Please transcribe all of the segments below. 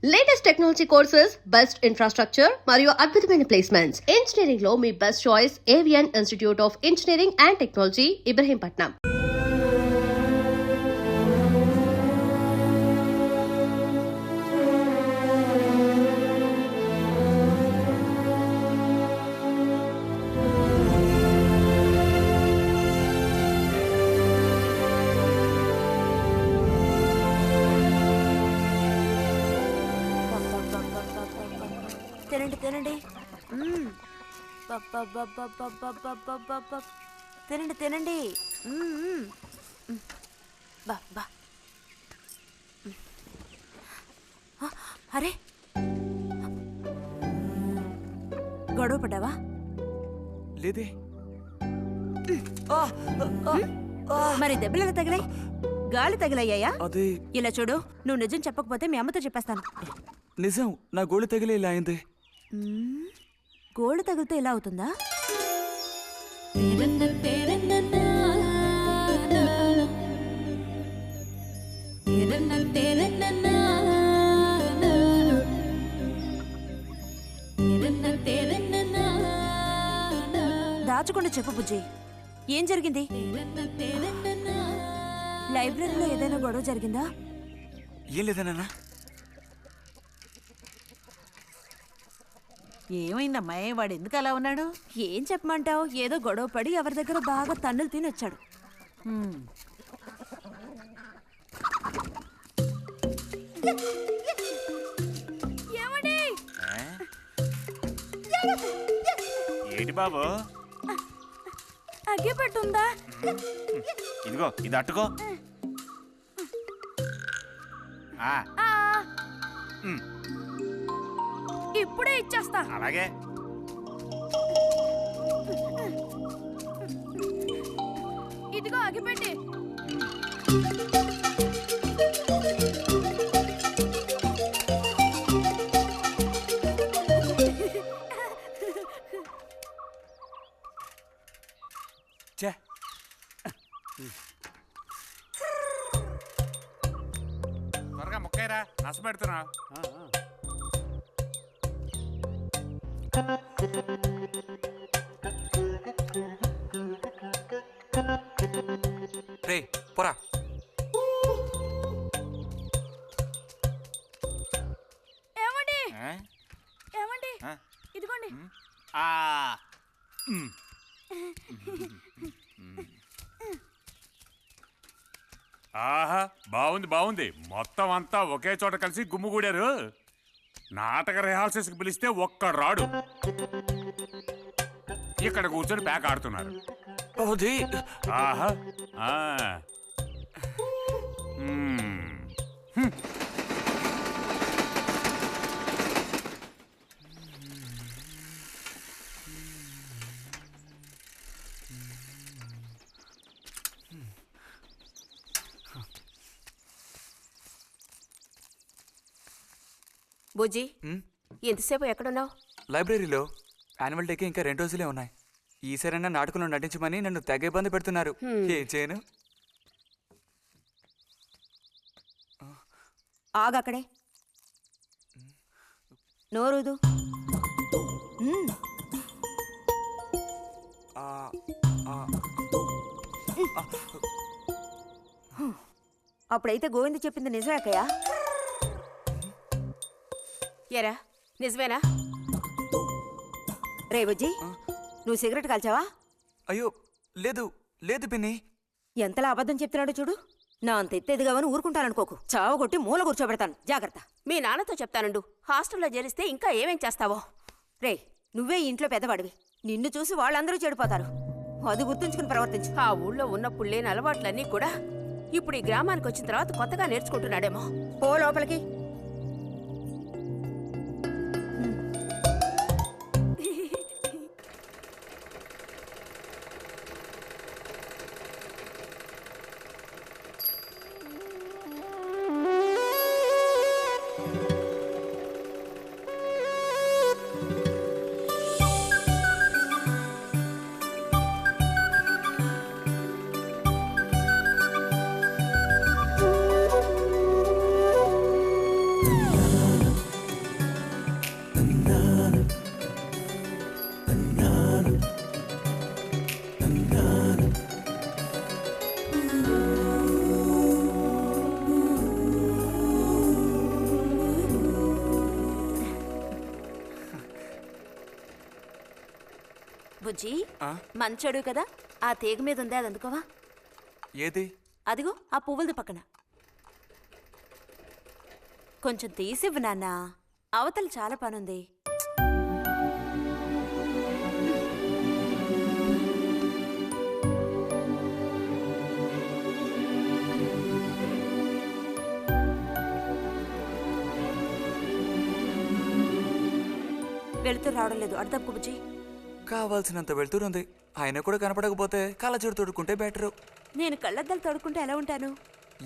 Latest technology courses, best infrastructure మరియు అద్భుతమైన placements. Engineering లో మీ best choice AVN institute of engineering and technology, Ibrahimpatnam. తినండి తినండి తినండి తినండి బా బా అరే గొడవ పడ్డావా? లేదే. మరి దెబ్బలు ఎలా తగిలాయి? గాలి తగిలయ్యాయా? అదే. ఇలా చూడు, నువ్వు నిజం చెప్పకపోతే మీ అమ్మతో చెప్పేస్తాను. నిజం, నా గోళ్ళు తగిలే ఇలా అయింది. గోళ్ళు తగిలితే ఇలా అవుతుందా? దాచకుండా చెప్పు బుజ్జి, ఏం జరిగింది? లైబ్రరీలో ఏదైనా గొడవ జరిగిందా? ఏం లేదన్నా. ఏమైందమ్మా, వాడు ఎందుకు అలా ఉన్నాడు? ఏం చెప్పమంటావు, ఏదో గొడవ పడి ఎవరి దగ్గర బాగా తన్నులు తిని వచ్చాడు. ఏంటి బాబు, అగ్గిపెట్టుందా? ఇదిగో ఇది అట్టుకో. ఇప్పుడే ఇచ్చేస్తా. అలాగే. ఇదిగో అగ్గిపెట్టి. చే త్వరగా ముక్కైరా, నస పెడుతున్నా. రే పోరా. ఏమండి ఏమండి, ఇదిగోండి. ఆహా, బాగుంది బాగుంది. మొత్తం అంతా ఒకే చోట కలిసి గుమ్ముగూడారు. నాటక రిహార్సల్స్ కి పిలిస్తే ఒక్కడు రాడు. ఇక్కడ కూర్చొని ప్యాక్ ఆడుతున్నారు. ఆహా. బుజ్జి, ఎంతసేపు ఎక్కడున్నావు? లైబ్రరీలో. యాన్యువల్ డేకి ఇంకా 2 రోజులే ఉన్నాయి. ఈసారైనా నాటకంలో నటించమని నన్ను తెగ ఇబ్బంది పెడుతున్నారు. ఏం చేయను? ఆగక్కడే, నోరుదు. అప్పుడైతే గోవింద చెప్పింది నిజమే అక్కయ్యా? ఎరా నిజమేనా? రే బుజ్జి, నువ్వు సిగరెట్ కాల్చావా? అయ్యో లేదు లేదు పిన్ని. ఎంతలా అబద్ధం చెప్తున్నాడో చూడు. నా అంత ఎత్తేదిగావని ఊరుకుంటాననుకోకు. చావగొట్టి మూల కూర్చోబెడతాను, జాగ్రత్త. మీ నాన్నతో చెప్తానుండు, హాస్టల్లో చేరిస్తే ఇంకా ఏమేం చేస్తావో. రే, నువ్వే ఇంట్లో పెద్దవాడివి, నిన్ను చూసి వాళ్ళందరూ చెడిపోతారు. అది గుర్తుంచుకుని ప్రవర్తించు. ఆ ఊళ్ళో ఉన్నప్పుడు లేని అలవాట్లన్నీ కూడా ఇప్పుడు ఈ గ్రామానికి వచ్చిన తర్వాత కొత్తగా నేర్చుకుంటున్నాడేమో. పో లోపలికి. బుజ్జి ఆ? మంచోడు కదా, ఆ తీగ మీద ఉందే అది అందుకోవా. ఏది? అదిగో ఆ పువ్వులది పక్కన. కొంచెం తీసివ్వు నాన్న, అవతల చాలా పనుంది. వెళుతూ రావడం లేదు, అర్థం బుజ్జి. కావాల్సినంత వెళ్తురుంది, ఆయన కూడా కనపడకపోతే కళ్ళజోడు తొడుక్కుంటే బెటరు. నేను కళ్ళద్దాలు తోడుకుంటే ఎలా ఉంటాను?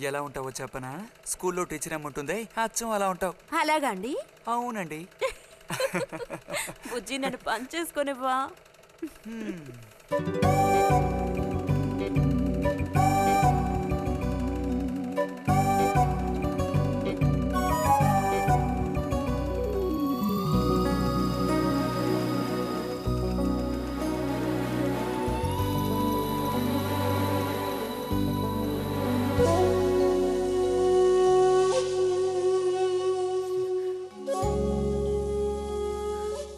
ఎలా ఉంటావో చెప్పనా? స్కూల్లో టీచర్ ఏముంటుంది, అచ్చం అలా ఉంటావు. అలాగా అండి? అవునండి. బుజ్జి నన్ను పని చేసుకునివ్వా.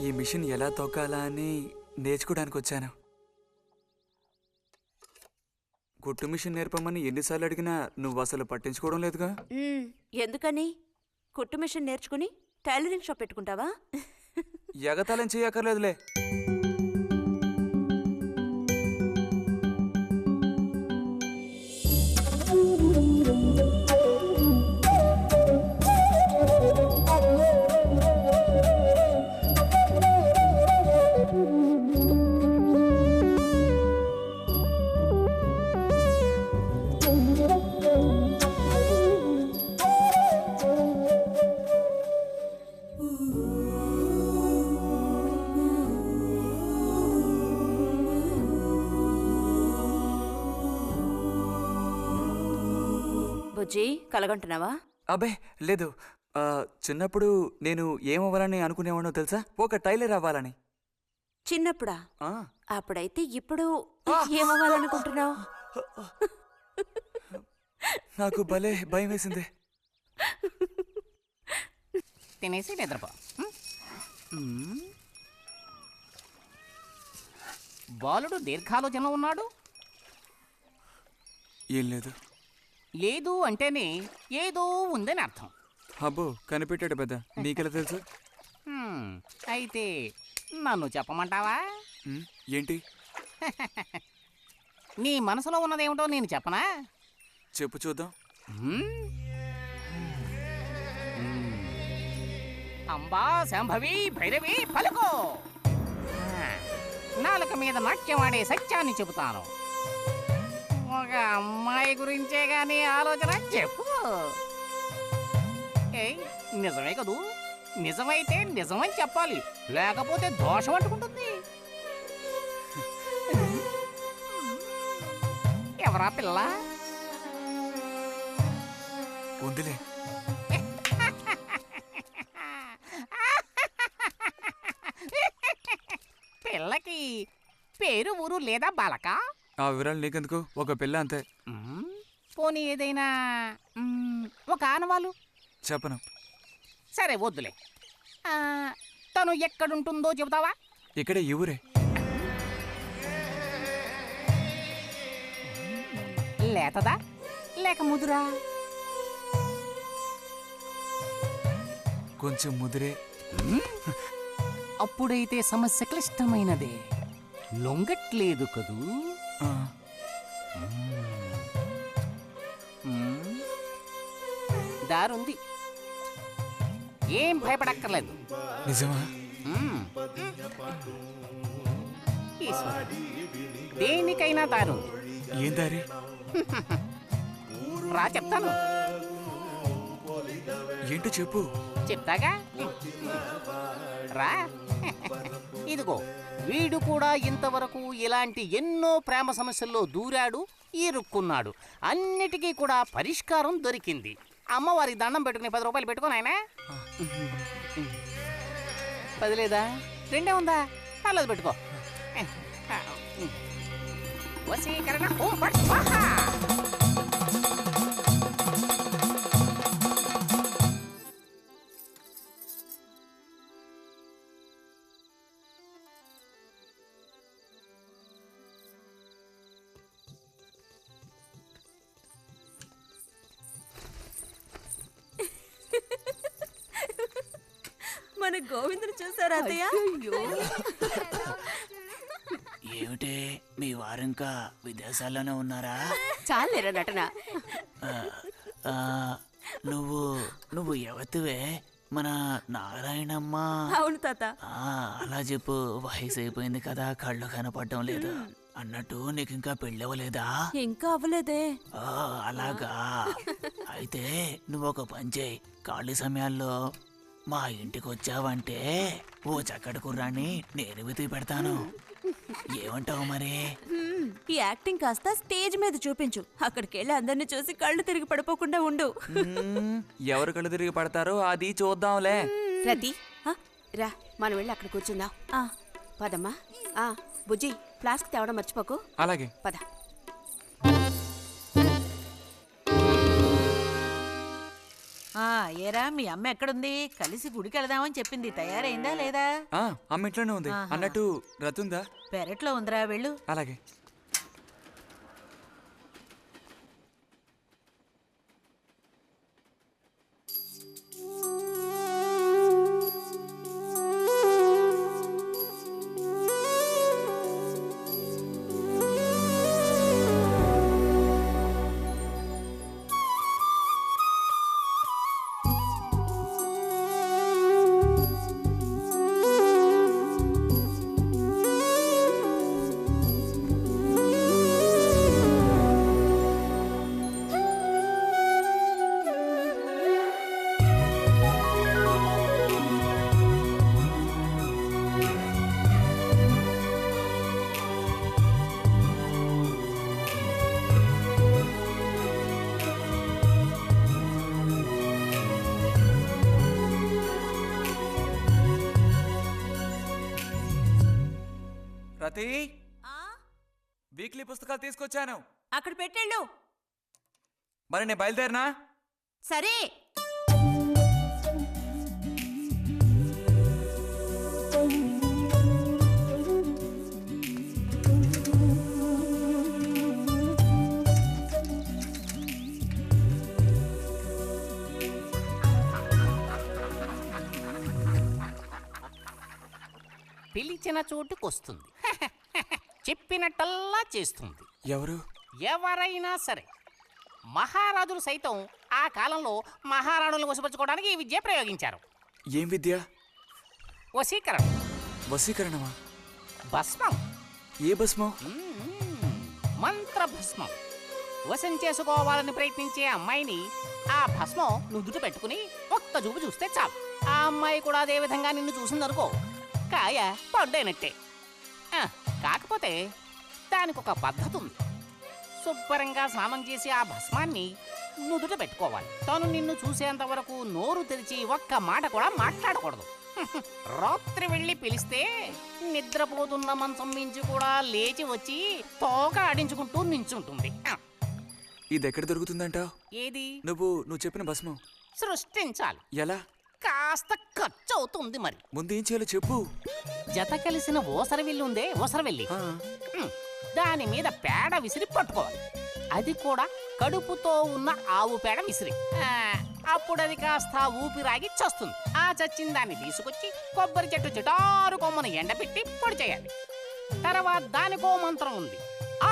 ఈ మిషన్ ఎలా తొక్కాలా అని నేర్చుకోవడానికి వచ్చాను. కుట్టు మిషన్ నేర్పమని ఎన్నిసార్లు అడిగినా నువ్వు అసలు పట్టించుకోవడం లేదుగా. ఎందుకని? కుట్టు మిషన్ నేర్చుకుని టైలరింగ్ షాప్ పెట్టుకుంటావా? ఎగతాళం చేయక్కర్లేదులే. బుజ్జి కలగంటున్నావా? అబ్బే లేదు. చిన్నప్పుడు నేను ఏమవ్వాలని అనుకునేవాడో తెలుసా? ఒక టైలర్ అవ్వాలని. చిన్నప్పుడా? ఆ, అప్పుడైతే ఇప్పుడు ఏమవ్వాలనుకుంటున్నావు? నాకు భలే భయం వేసింది. తినేసి నిద్రపో. బాలుడు దీర్ఘాలోచన ఉన్నాడు. ఏం లేదు. లేదు అంటేనే ఏదో ఉందని అర్థం. అబ్బో కనిపెట్టాడు పెద్ద, నీకెలా తెలుసు? అయితే నన్ను చెప్పమంటావా? ఏంటి? నీ మనసులో ఉన్నదేమిటో నేను చెప్పనా? చెప్పు చూద్దాం. అంబా శాంభవి భైరవి పలుకో. నాలుక మీద నాట్యమాడే సత్యాన్ని చెబుతాను. ఒక అమ్మాయి గురించే గాని ఆలోచన చెప్పు. ఏయ్ నిజమే కదూ? నిజమైతే నిజమని చెప్పాలి, లేకపోతే దోషం అంటుకుంటుంది. ఎవరా పిల్ల? ఉందిలే. పిల్లకి పేరు ఊరు లేదా బాలక? ఆ వివరాలు నీకెందుకు, ఒక పిల్ల అంతే. పోనీ ఏదైనా ఒక ఆనవాలు? చెప్పను. సరే వద్దులే. తను ఎక్కడుంటుందో చెబుతావా? ఇక్కడే ఈ ఊరే. లేతదా లేక ముదురా? కొంచెం ముదిరే. అప్పుడైతే సమస్య క్లిష్టమైనదే. లొంగట్లేదు కదూ? ఆ, దారుంది, ఏం భయపడక్కర్లేదు. నిజమా? ఈశ్వరుడు, దేనికైనా దారు. ఏం దారి? రా చెప్తాను. ఏంటో చెప్పు. చెప్తాగా, రా. ఇదిగో, వీడు కూడా ఇంతవరకు ఇలాంటి ఎన్నో ప్రేమ సమస్యల్లో దూరాడు, ఇరుక్కున్నాడు. అన్నిటికీ కూడా పరిష్కారం దొరికింది. అమ్మవారికి దండం పెట్టుకుని 10 రూపాయలు పెట్టుకోను ఆయన. 10 లేదా? 2 ఉందా? పర్లేదు పెట్టుకో. వశీకరణ ఓం ఫట్ స్వాహ. మన గోవిందుని చూసారా అత్తయ్య? ఏమిటే మీ వారింకా విదేశాల్లోనే ఉన్నారా? చాలేరా నటన. ఆ, నువ్వు నువ్వు ఎవతివే? మన నారాయణమ్మ? అవును తాత. అలా చెప్పు. వయసు అయిపోయింది కదా, కళ్ళు కనపడడం లేదు. అన్నట్టు నీకు ఇంకా పెళ్ళవలేదా? ఇంకా అవ్వలేదే. అలాగా. అయితే నువ్వు ఒక పని చేయి. ఖాళీ సమయాల్లో మా ఇంటికి వచ్చావంటే ఓ చక్కటి కుర్రాన్ని నేను వెతికి పెడతాను. ఏమంటావు మరి? ఈ యాక్టింగ్ కాస్త స్టేజ్ మీద చూపించు. అక్కడికి వెళ్ళి అందరిని చూసి కళ్ళు తిరిగి పడిపోకుండా ఉండు. ఎవరు కళ్ళు తిరిగి పడతారో అది చూద్దాంలే. రతి రా, మనం వెళ్ళి అక్కడ కూర్చుందాం. పదమ్మా. బుజ్జి, ఫ్లాస్క్ తేవడం మర్చిపోకు. అలాగే. పద. ఏరా మీ అమ్మ ఎక్కడుంది? కలిసి గుడికి వెళదామని చెప్పింది. తయారైందా లేదా? అమ్మ ఇంట్లోనే ఉంది. అన్నట్టు రతుందా? పెరట్లో ఉందిరా, వెళ్ళు. అలాగే. రతి, వీక్లీ పుస్తకాలు తీసుకొచ్చాను. అక్కడ పెట్టేళ్ళు. మరి నేను బయలుదేరినా? సరే. పిలిచిన చోటుకొస్తుంది. చెప్పినట్టల్లా చేస్తుంది. ఎవరు? ఎవరైనా సరే. మహారాజులు సైతం ఆ కాలంలో మహారాణులను వశపరచుకోవడానికి ఈ విద్య ప్రయోగించారు. ఏం విద్య? వశీకరణ. వశీకరణమా? భస్మం. ఏ భస్మం? మంత్రభస్మం. వశం చేసుకోవాలని ప్రయత్నించే అమ్మాయిని ఆ భస్మం నుదుట పెట్టుకుని ఒక్క చూపు చూస్తే చాలు. ఆ అమ్మాయి కూడా అదే విధంగా నిన్ను చూసిందనుకో, కాయ పడ్డైనట్టే. కాకపోతే దానికి ఒక పద్ధతి ఉంది. శుభ్రంగా స్నానం చేసి ఆ భస్మాన్ని నుదుట పెట్టుకోవాలి. తను నిన్ను చూసేంత వరకు నోరు తెరిచి ఒక్క మాట కూడా మాట్లాడకూడదు. రాత్రి వెళ్ళి పిలిస్తే నిద్రపోతున్న మంచం మించి కూడా లేచి వచ్చి తోక ఆడించుకుంటూ నించుంటుంది. ఇది ఎక్కడ దొరుకుతుందంటావు? ఏది? నువ్వు చెప్పిన భస్మం సృష్టించాలి. ఎలా? కాస్త ఖర్చు అవుతుంది. మరి ముందు ఏం చేయాలో చెప్పు. జత కలిసిన ఓసరవెల్లి ఉందే, ఓసరవెల్లి, దాని మీద పేడ విసిరి పట్టుకోవాలి. అది కూడా కడుపుతో ఉన్న ఆవు పేడ విసిరి. అప్పుడు అది కాస్త ఊపిరాగి చస్తుంది. ఆ చచ్చిన దాన్ని తీసుకొచ్చి కొబ్బరి చెట్టు చిటారు కొమ్మను ఎండబెట్టి పొడి చేయాలి. తర్వాత దానికో మంత్రం ఉంది,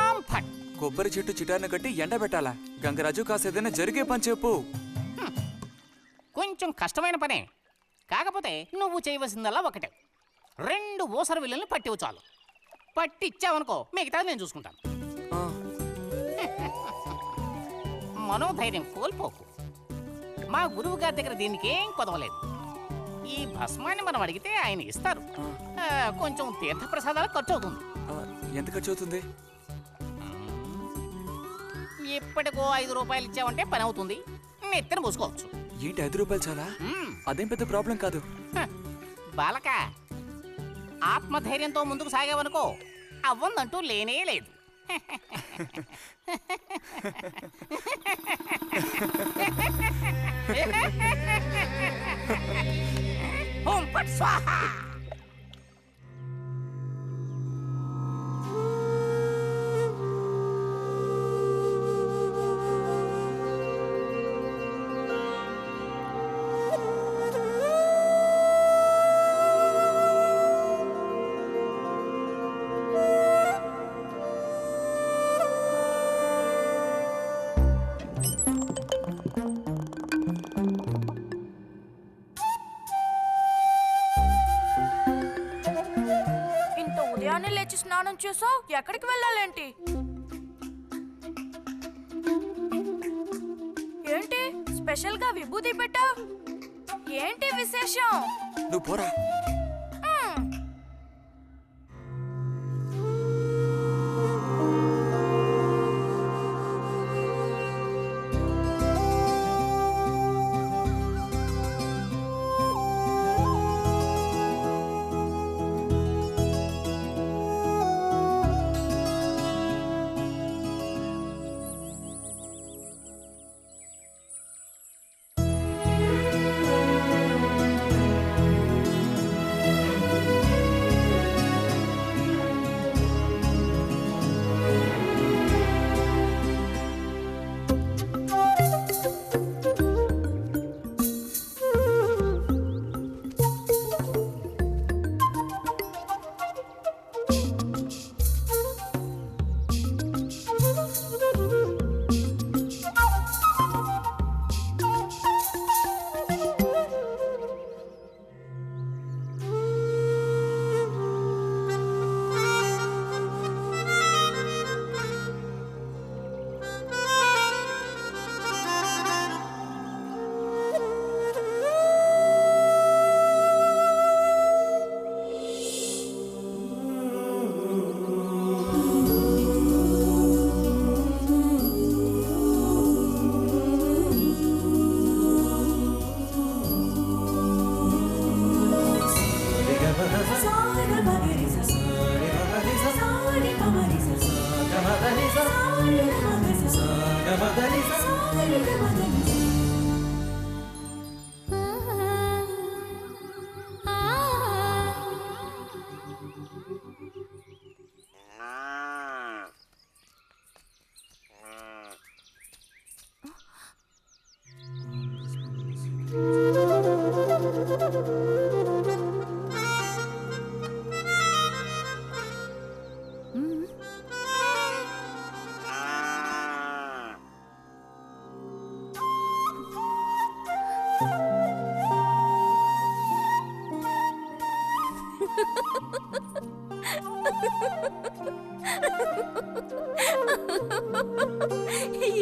ఆంఫట్. కొబ్బరి చెట్టు చిటార్ను కట్టి ఎండబెట్టాలా? గంగరాజు కాసేదైనా జరిగే పని చెప్పు. కొంచెం కష్టమైన పనే. కాకపోతే నువ్వు చేయవలసిందల్లా ఒకటే, 2 ఊసర విల్లుల్ని పట్టివు చాలు. పట్టిచ్చావనుకో, మిగతాది నేను చూసుకుంటాను. మనోధైర్యం కోల్పోకు. మా గురువు గారి దగ్గర దీనికి ఏం కొదవలేదు. ఈ భస్మాన్ని మనం అడిగితే ఆయన ఇస్తారు. కొంచెం తీర్థ ప్రసాదాలు ఖర్చు అవుతుంది. ఎంత ఖర్చు అవుతుంది? ఎప్పటికో 5 రూపాయలు ఇచ్చావంటే పని అవుతుంది. నెత్తిన పోసుకోవచ్చు. ఏంటి 5 రూపాయలు చాలా? అదేం పెద్ద ప్రాబ్లం కాదు. బాలక, ఆత్మధైర్యంతో ముందుకు సాగావనుకో, అవ్వందంటూ లేనే లేదు. ఓం ఫట్ స్వాహ. వచ్చి స్నానం చేసావు, ఎక్కడికి వెళ్ళాలేంటి? ఏంటి స్పెషల్ గా విభూతి పెట్టావు? ఏంటి విశేషం? నువ్వు పోరా.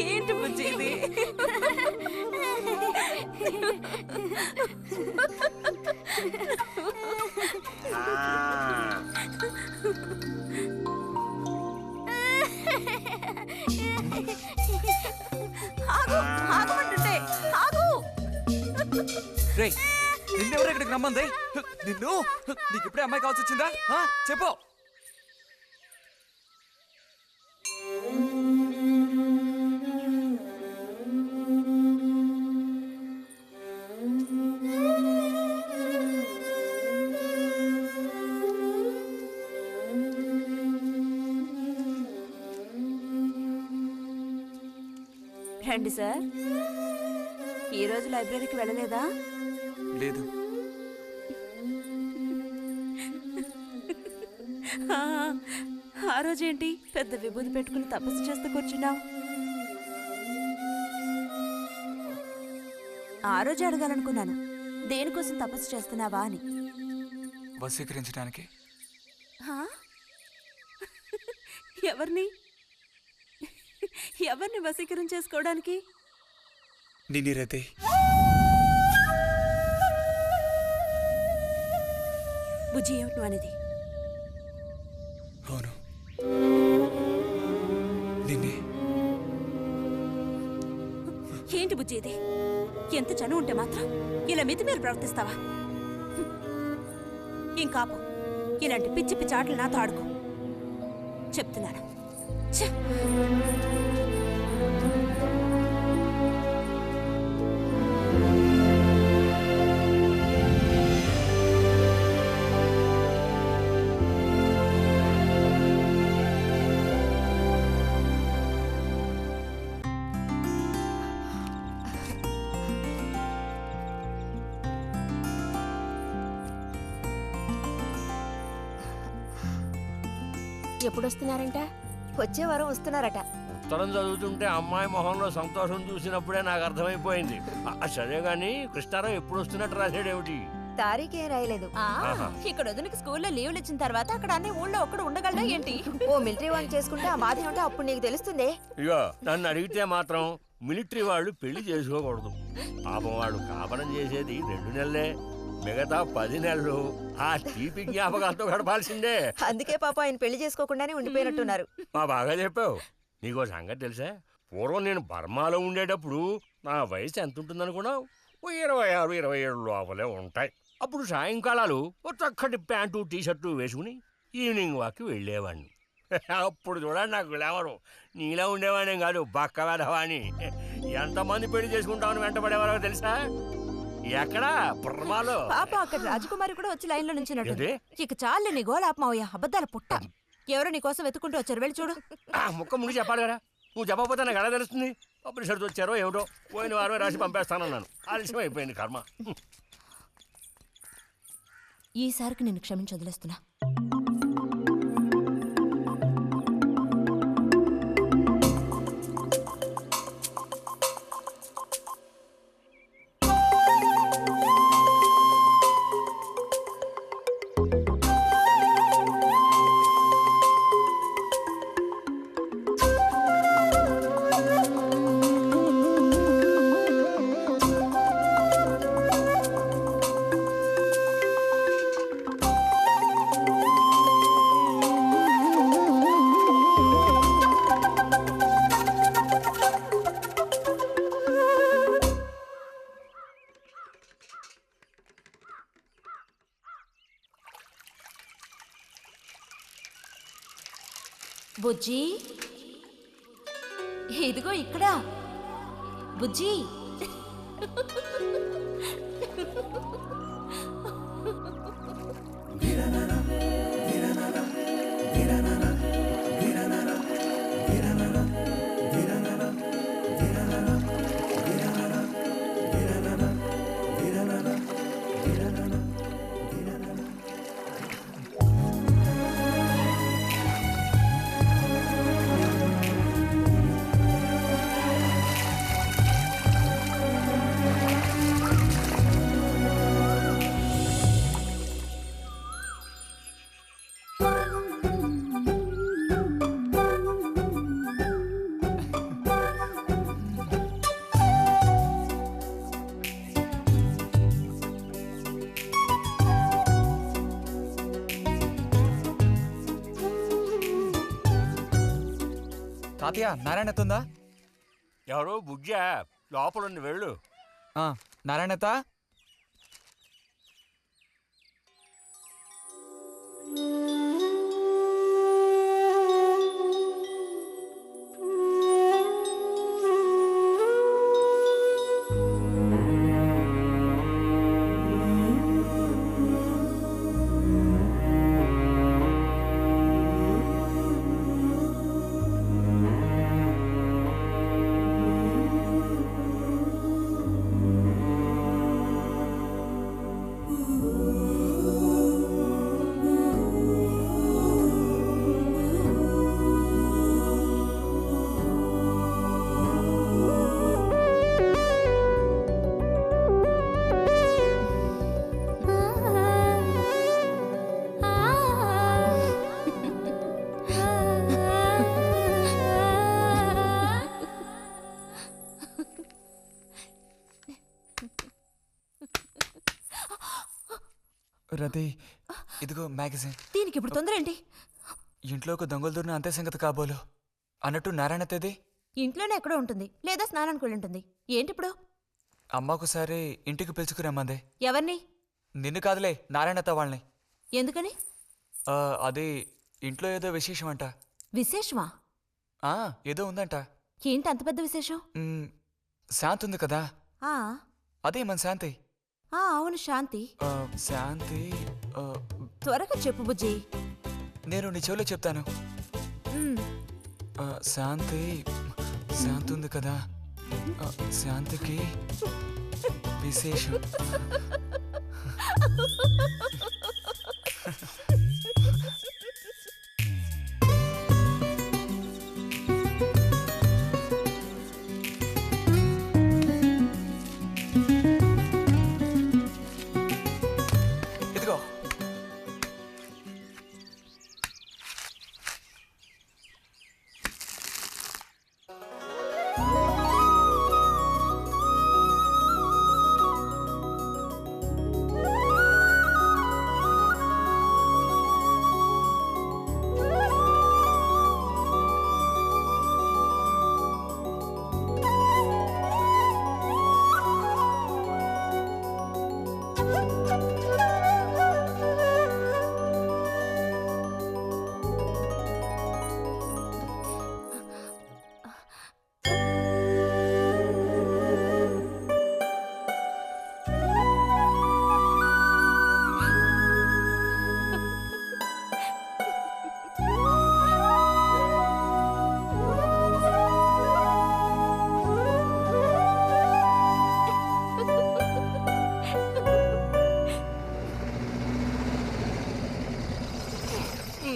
ఏంటి బుజ్జి ఇది? ఆగమంటుంటే ఆగు. రేయ్, నిన్నెవరు ఇక్కడికి రమ్మంది? నిన్ను నీకు ఇప్పుడే అమ్మాయి కావాల్సి వచ్చిందా? చెప్పు. రండి సార్. ఈరోజు లైబ్రరీకి వెళ్ళలేదా? లేదు. ఆ రోజేంటి పెద్ద విభూతి పెట్టుకుని తపస్సు చేస్తూ కూర్చున్నావు? ఆ రోజు అడగాలనుకున్నాను, దేనికోసం తపస్సు చేస్తున్నావా అని. వశీకరించడానికి. ఎవరిని ఎవరిని వశీకరణ చేసుకోవడానికి? నిన్ను రతే. బుజ్జి, ఏమిటి అనేది? అవును, నిన్నే. ఏంటి బుజ్జి ఇది? ఎంత చనువు ఉంటే మాత్రం ఇలా మితిమీరి ప్రవర్తిస్తావా? ఇంకాపు ఇలాంటి పిచ్చి పిచ్చి ఆటలు నాతో ఆడుకో చెప్తున్నాను. ఛే! ఎప్పుడొస్తున్నారంట? వచ్చే వారం వస్తున్నారట. ఉత్తరం చదువుతుంటే అమ్మాయి మొహంలో సంతోషం చూసినప్పుడే నాకు అర్థమైపోయింది. సరే గాని కృష్ణారావు ఎప్పుడు వస్తున్నట్టు రాశాడేమిటి? తారీఖే రాయలేదు. ఇక్కడ వదినకి స్కూల్లో లీవ్లు ఇచ్చిన తర్వాత అక్కడ అన్ని ఊళ్ళో ఒక్కడు ఉండగలడా ఏంటి? ఓ మిలిటరీ వాడిని చేసుకుంటే ఆ బాధ ఏమిటో అప్పుడు నీకు తెలుస్తుంది. ఇగో నన్ను అడిగితే మాత్రం మిలిటరీ వాళ్ళు పెళ్లి చేసుకోకూడదు. పాపం వాడు కాపరం చేసేది 2 నెలలే, మిగతా 10 నెలలు ఆ తీపి జ్ఞాపకాలతో గడపాల్సిందే. అందుకే పాప ఆయన పెళ్లి చేసుకోకుండానే ఉండిపోయినట్టున్నారు. బాగా చెప్పావు. నీకో సంగతి తెలుసా? పూర్వం నేను బర్మాలో ఉండేటప్పుడు నా వయసు ఎంత ఉంటుందనుకున్నావు? 26, 27 లోపలే ఉంటాయి. అప్పుడు సాయంకాలాలు ఒక చక్కటి ప్యాంటు టీషర్టు వేసుకుని ఈవినింగ్ వాక్కి వెళ్ళేవాడిని. అప్పుడు చూడండి నాకు గ్లామరు. నీలా ఉండేవాడిని కాదు, బక్క వేధవాణి. ఎంతమంది పెళ్లి చేసుకుంటామని వెంటపడేవారో తెలుసా? ఎక్కడా? బర్మాలో. పాప అక్కడ రాజకుమారి కూడా వచ్చి లైన్ లో నుంచినట్టు. ఏంటి? ఇక చాలే నీ గోల ఆపమావయ్య, అబద్ధాల పుట్ట. ఎవరో నీ కోసం వెతుకుంటూ వచ్చారు, వెళ్ళి చూడు. ముక్క ముగి చెప్పాలి కదా. నువ్వు చెప్పకపోతే నాకు ఎలా తెలుస్తుంది? పబ్లిషర్స్ వచ్చారో ఏమిటో, పోయిన వారమే రాసి పంపేస్తానన్నాను. ఆలస్యం అయిపోయింది కర్మ. ఈసారికి నేను క్షమించి వదిలేస్తున్నా. బుజ్జి, ఇదిగో ఇక్కడ. బుజ్జి, తాతయ్య నారాయణతుందా? ఎవరు? బుజ్జా లోపలుండి వెళ్ళు. నారాయణత, రతి, ఇదిగో మ్యాగజైన్. దీనికి ఇప్పుడు తొందర ఏంటి? ఇంట్లో ఒక దొంగలు దూరిన అంతే సంగతి కాబోలు. అన్నట్టు నారాయణతది ఇంట్లోనే ఎక్కడో ఉంటుంది, లేదా స్నానానికి వెళ్ళి ఉంటుంది. ఏంటి ఇప్పుడు? అమ్మకుసారి ఇంటికి పిలుచుకురమ్మందే. ఎవరిని? నిన్ను కాదులే, నారాయణత వాళ్ళని. ఎందుకని? అది ఇంట్లో ఏదో విశేషం అంట. విశేషమా? ఏదో ఉందంట. ఏంటి అంత పెద్ద విశేషం? శాంతి ఉంది కదా, ఆ అదే మన శాంతి. అవును, శాంతి. శాంతి త్వరగా చెప్పు బుజ్జి. నేను నీ చెవిలో చెప్తాను. శాంతి శాంతి ఉంది కదా, శాంతికి విశేషం. ఇదిగో.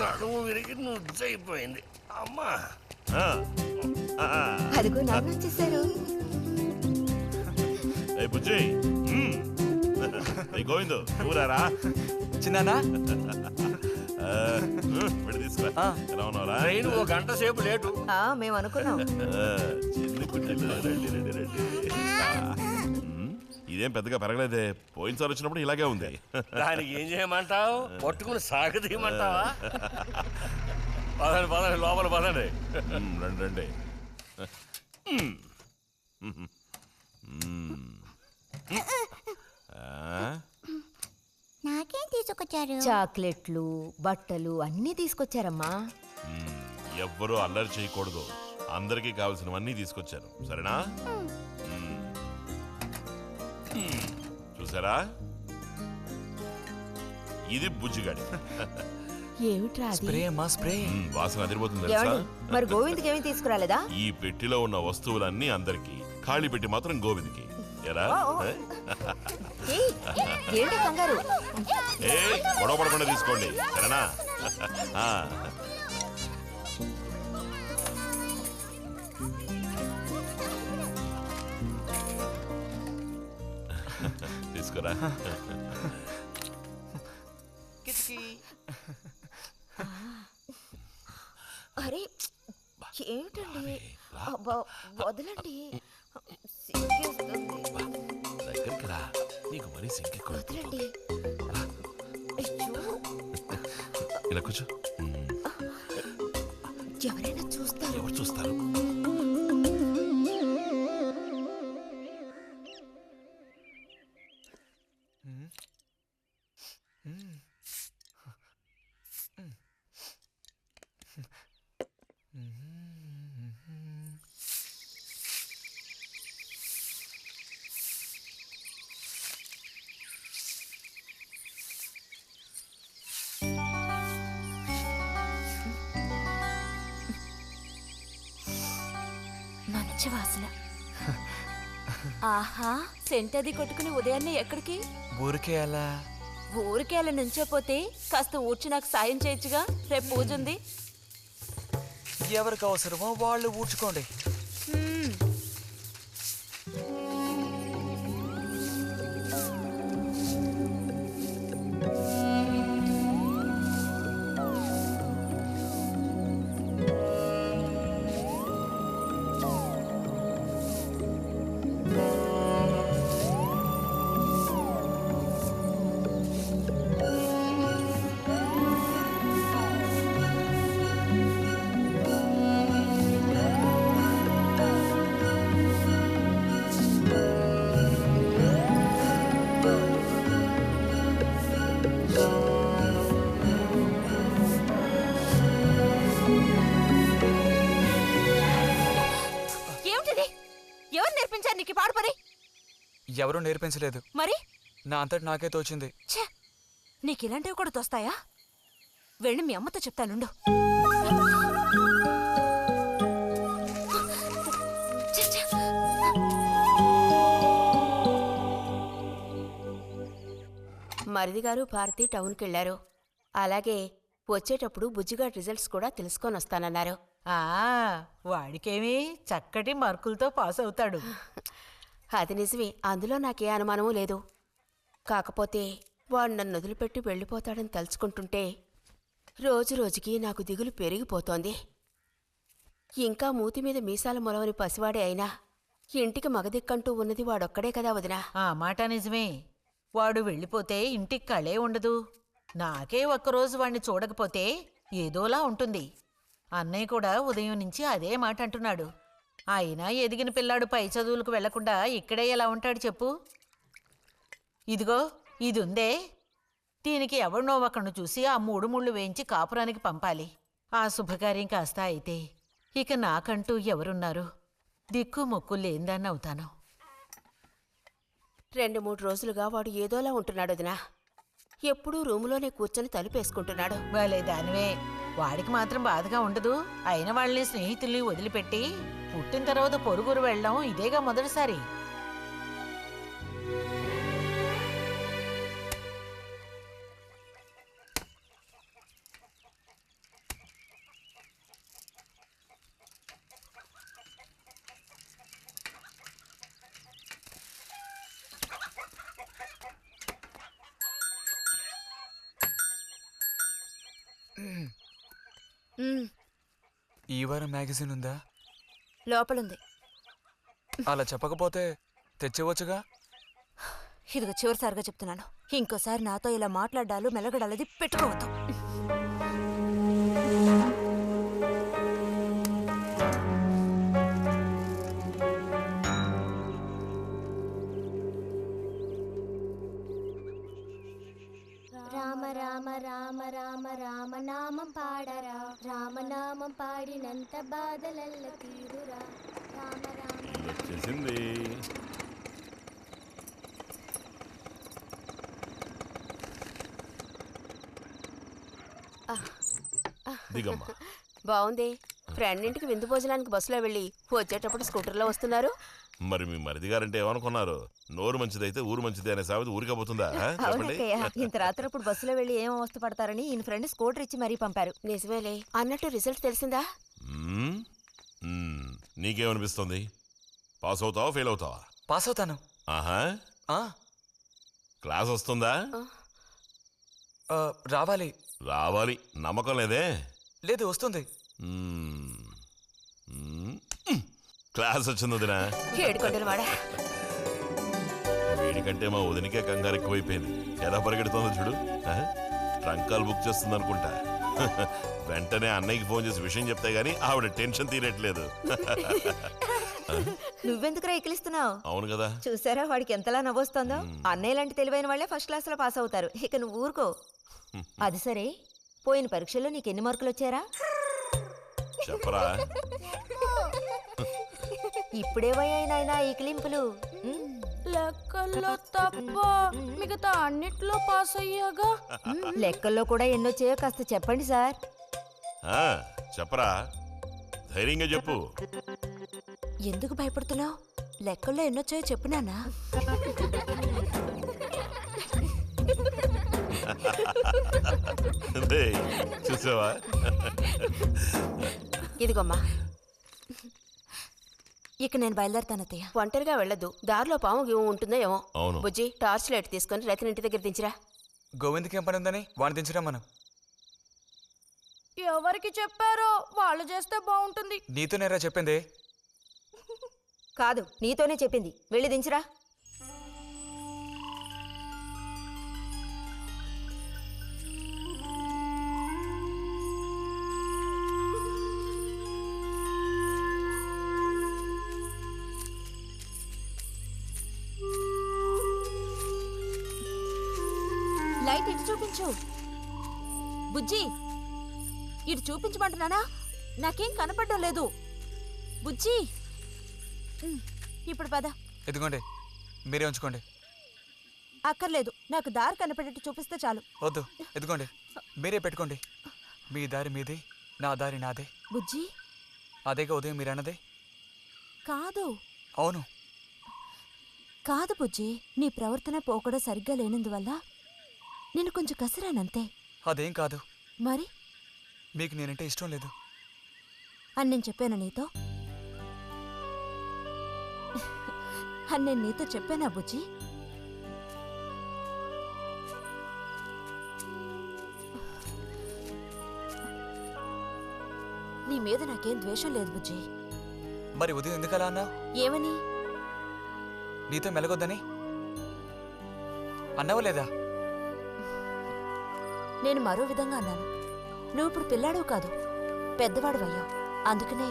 నడుము విరిగి నుజ్జైపోయింది అమ్మా. అదిగో నాన్న వచ్చేసారు. బుజ్జి గోవిందు ఊరారా చిన్నానా తీసుకురా. ఎలా ఉన్నారా? ట్రైన్ 1 గంట సేపు లేటు. మేము అనుకున్నాం. చిన్ని కుట్టెలు రండి రండి రండి. ఇదేం పెద్దగా పెరగలేదే, పోయినసారి వచ్చినప్పుడు ఇలాగే ఉంది. దానికి ఏం చేయమంటావు? పట్టుకుని సాగదీయమంటావా? పదండి పదండి, లోపల పదండి. రండి రండి. నాకేం తీసుకొచ్చారు? చాక్లెట్లు, బట్టలు అన్నీ తీసుకొచ్చారమ్మా. ఎవ్వరూ అల్లరి చేయకూడదు, అందరికీ కావాల్సినవన్నీ తీసుకొచ్చాను, సరేనా? చూసారా, ఇది బుజ్జిగాడి. స్ప్రే అమ్మా, స్ప్రే. వాసన అదిరిపోతుంది తెలుసా? మరి గోవింద్కి ఏమీ తీసుకురాలేదా? ఈ పెట్టిలో ఉన్న వస్తువులన్నీ అందరికి, ఖాళీ పెట్టి మాత్రం గోవింద్కి. ఎరా ఏంటి కంగారు? గొడవ పడకుండా తీసుకోండి, సరేనా? తీసుకురా. అరే ఏమిటండి, వదలండి. దగ్గరికి రా, నీకు మరీ సింకెక్కువ. వదలండి. ఇలా కూర్చో. ఎవరైనా చూస్తారు. ఎవరు చూస్తారు? మంచి వాసన. ఆహా, సెంట్ అది కొట్టుకుని ఉదయాన్నే ఎక్కడికి? ఊరికే అలా. ఊరికే అలా నుంచోపోతే కాస్త ఊడ్చి నాకు సాయం చేయొచ్చుగా, రేపు పూజ ఉంది. ఎవరికి అవసరమో వాళ్ళు ఊడ్చుకోండి. ఎవరూ నేర్పించలేదు, మరి నా అంతటి నాకే తోచింది. నీకు ఇలాంటివి కూడా తోస్తాయా? వెళ్ళి మీ అమ్మతో చెప్తానుండు. మరిది గారు భారతి టౌన్కి వెళ్లారు. అలాగే వచ్చేటప్పుడు బుజ్జిగాడి రిజల్ట్స్ కూడా తెలుసుకొని వస్తానన్నారు. వాడికేమీ చక్కటి మార్కులతో పాస్ అవుతాడు. అది నిజమే, అందులో నాకే అనుమానమూ లేదు. కాకపోతే వాడు నన్ను వదిలిపెట్టి వెళ్ళిపోతాడని తలుచుకుంటుంటే రోజు రోజుకి నాకు దిగులు పెరిగిపోతోంది. ఇంకా మూతి మీద మీసాల మొలవని పసివాడే అయినా ఇంటికి మగదిక్కంటూ ఉన్నది వాడొక్కడే కదా వదినా. ఆ మాట నిజమే. వాడు వెళ్ళిపోతే ఇంటికి కళే ఉండదు. నాకే ఒక్కరోజు వాణ్ణి చూడకపోతే ఏదోలా ఉంటుంది. అన్నయ్య కూడా ఉదయం నుంచి అదే మాట అంటున్నాడు. అయినా ఎదిగిన పిల్లాడు పై చదువులకు వెళ్లకుండా ఇక్కడే ఎలా ఉంటాడు చెప్పు? ఇదిగో ఇదుందే, దీనికి ఎవరినో ఒకరిని చూసి ఆ 3 ముళ్ళు వేయించి కాపురానికి పంపాలి. ఆ శుభకార్యం కాస్త అయితే ఇక నాకంటూ ఎవరున్నారు? దిక్కు మొక్కు లేందాన్ని అవుతాను. 2-3 రోజులుగా వాడు ఏదోలా ఉంటున్నాడు వదినా. ఎప్పుడూ రూములోనే కూర్చొని తలుపేసుకుంటున్నాడు. వాళ్ళే దానివే, వాడికి మాత్రం బాధగా ఉండదు. అయిన వాళ్ళని స్నేహితుల్ని వదిలిపెట్టి పుట్టిన తర్వాత పొరుగురు వెళ్ళడం ఇదేగా మొదటిసారి. ఈ వారం మ్యాగజైన్ ఉందా? లోపలుంది. అలా చెప్పకపోతే తెచ్చేవచ్చుగా. ఇదిగో చివరిసారిగా చెప్తున్నాను, ఇంకోసారి నాతో ఇలా మాట్లాడాలు మెలగడాలది పెట్టుకోవద్దు. రామ రామ రామ రామ రామనామం పాడరా, రామనామం పాడినంత బాధలల్ల తీరురా. రామ రామ వచ్చేసింది. దిగమ్మా. బాగుంది. ఫ్రెండ్ ఇంటికి విందు భోజనానికి బస్సులో వెళ్ళి వచ్చేటప్పుడు స్కూటర్లో వస్తున్నారు. మరి మీ మరిది గారంటే ఏమనుకున్నారు? నోరు మంచిదైతే ఊరు మంచిది అనే సామెత ఊరికపోతుందా? చెప్పండి. ఇంత రాత్రప్పుడు బస్సులో వెళ్ళి ఏం అవస్థ పడతారని ఈయన ఫ్రెండ్ స్కూటర్ ఇచ్చి మరీ పంపారు. నిజమేలే. అన్నట్టు రిజల్ట్ తెలిసిందా? నీకేమనిపిస్తుంది? పాస్ అవుతావా ఫెయిల్ అవుతావా? పాస్ అవుతాను. ఆహా. క్లాస్ వస్తుందా? రావాలి. రావాలి. నమ్మకం లేదే? లేదు, వస్తుంది. క్లాస్ వచ్చింది వదినా. వీడికంటే మా వదినికే కంగారు ఎక్కువైపోయింది. ఎలా పరిగెడుతుందో చూడు. ట్రంకాలు బుక్ చేస్తుంది అనుకుంటా. వెంటనే అన్నయ్యకి ఫోన్ చేసి విషయం చెప్తే గానీ ఆవిడ టెన్షన్ తీరట్లేదు. నువ్వెందుకురా ఎక్కిలిస్తున్నావు? అవును కదా. చూసారా వాడికి ఎంతలా నవ్వొస్తుందో. అన్నయ్య లాంటి తెలివైన వాళ్ళే ఫస్ట్ క్లాస్ లో పాస్ అవుతారు. ఇక నువ్వు ఊరుకో. అది సరే, పోయిన పరీక్షల్లో నీకెన్ని మార్కులు వచ్చారా? చెప్పరా. ఇప్పుడేవయ్యాయినా ఈ క్లింపులు? లెక్కల్లో తప్ప మిగతా అన్నిట్లో పాస్ అయ్యాగా. లెక్కల్లో కూడా ఎన్నొచ్చాయో కాస్త చెప్పండి సార్. చెప్పరా, ధైర్యంగా చెప్పు. ఎందుకు భయపడుతున్నావు? లెక్కల్లో ఎన్నొచ్చాయో చెప్పు నాన్నా. చూసావా? ఇదిగోమ్మా. ఇక నేను బయలుదేరుతాను అత్తయ్య. ఒంటరిగా వెళ్ళొద్దు. దారిలో పాము గీము ఉంటుందో ఏమో. అవును. బుజ్జి, టార్చ్ లైట్ తీసుకొని రైతుని ఇంటి దగ్గర దించిరా. గోవింద్కి ఏం పని ఉందని వాడిని దించరా మనం. ఎవరికి చెప్పారో వాళ్ళు చేస్తే బాగుంటుంది. నీతోనేరా చెప్పింది. కాదు, నీతోనే చెప్పింది. వెళ్ళి దించిరా. లైట్ ఇటు చూపించు. బుజ్జి, ఇటు చూపించమంటున్నానా? నాకేం కనపడడం లేదు. బుజ్జి, ఇప్పుడు పద. ఎదుగోండి, మీరే ఉంచుకోండి. అక్కర్లేదు, నాకు దారి కనపడేట్టు చూపిస్తే చాలు. వద్దు, ఎదుగోండి, మీరే పెట్టుకోండి. మీ దారి మీది, నా దారి నాదే. బుజ్జి, అదేగా ఉదయం మీరు అన్నదే. కాదు. అవును. కాదు బుజ్జి, నీ ప్రవర్తన పోకడ సరిగ్గా లేనందువల్ల నేను కొంచెం కసిరానంతే. అదేం కాదు. మరి మీకు నేనంటే ఇష్టం లేదు అని నేను చెప్పాను నీతో? అని నేను నీతో చెప్పానా బుజ్జి? నీ మీద నాకేం ద్వేషం లేదు బుజ్జి. మరి ఉదయం ఎందుకు అలా అన్నావు? ఏమని? నీతో మెలగొద్దని అన్నావా లేదా? నేను మరో విధంగా అన్నాను. నువ్వు ఇప్పుడు పిల్లాడు కాదు, పెద్దవాడు అయ్యావు. అందుకని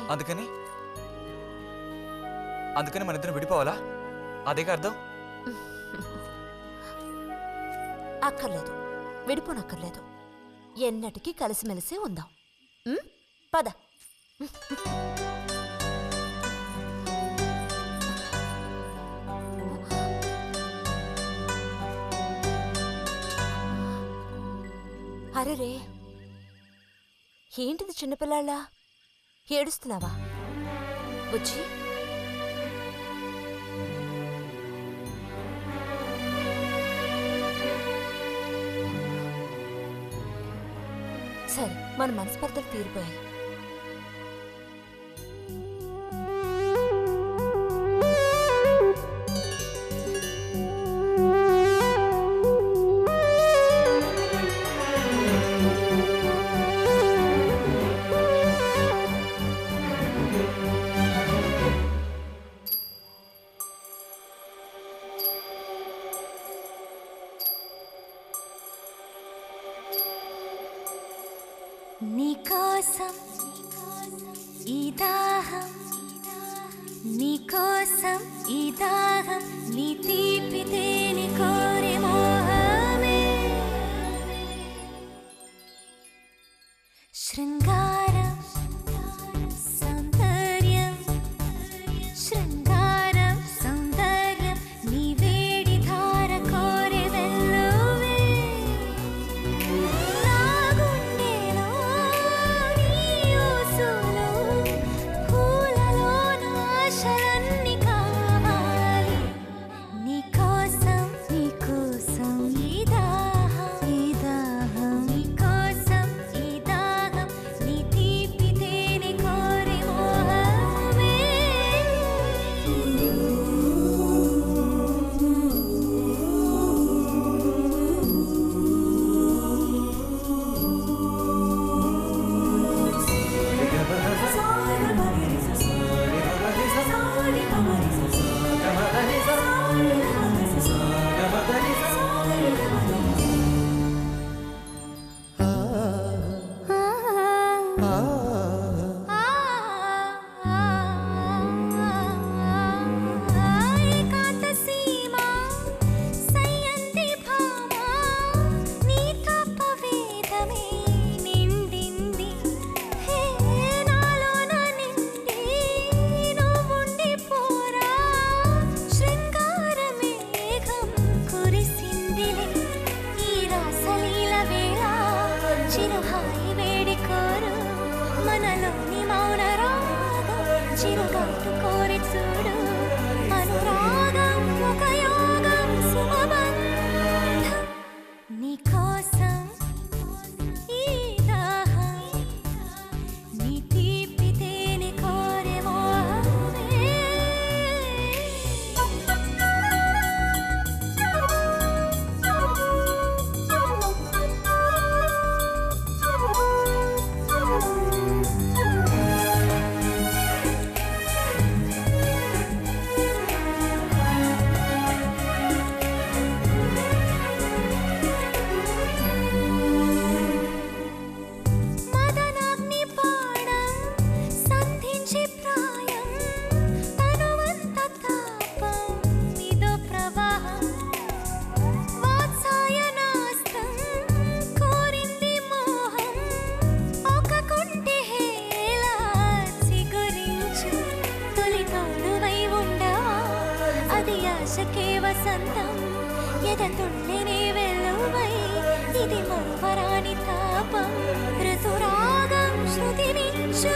అందుకని మన ఇద్దరం విడిపోవాలా? అదేగా అర్థం? అక్కర్లేదు, విడిపోనక్కర్లేదు. ఎన్నటికీ కలిసిమెలిసే ఉందాం. పద. అరెరే, ఏంటిది చిన్నపిల్లాళ్ళ ఏడుస్తున్నావా బుజ్జి? సరే, మన మనస్పర్ధలు తీరిపోయాయి. నీకోసం ఈ దాహం, నీకోసం ఈ దాహం, నీ తీపి తేనె కోరే మోహమే. శృంగారం సౌందర్యం, శృంగారం సౌందర్యం, నీ వేడి ధార కోరే వెల్లువే. నా గుండెలో నీ ఊసులు, పూలలోన ఆశలన్నీ కావాలి. నీకోసం నీకోసం ఈ దాహం, ఈ దాహం, నీకోసం ఈ దాహం, నీ తీపి తేనె కోరే మోహమే. ఏకాంత సీమ సయ్యంది భామ, నీ తపవేదమే నిండింది. హే నాలోన నిండి నువ్వుండి పోరా, శృంగార మేఘం కురిసిందిలే. ఈ రాసలీల వేళ చిరుహాయి వేడి కోరు, మనలోని మౌన రాగం చిరుగాటు కోరి చూడు. అనురాగం ఒక యోగం సుమబంధం, నీకోసం ఈ దాహం, నీ తీపి తేనె కోరే మోహమే. మదనాగ్ని పాడం సంధించే ప్రాయం, తనువంత తాపం ఇదో ప్రవాహం. వాత్సాయనాస్త్రం కోరింది మోహం, ఒక కుంటి హేళ చిగురించు. తొలి తోడువై ఉండవా, అది ఆశకే వసంతం. ఎదతుండెనే వెల్లువై, ఇది మరువరాని తాపం. ఋతురాగం శృతి మించు.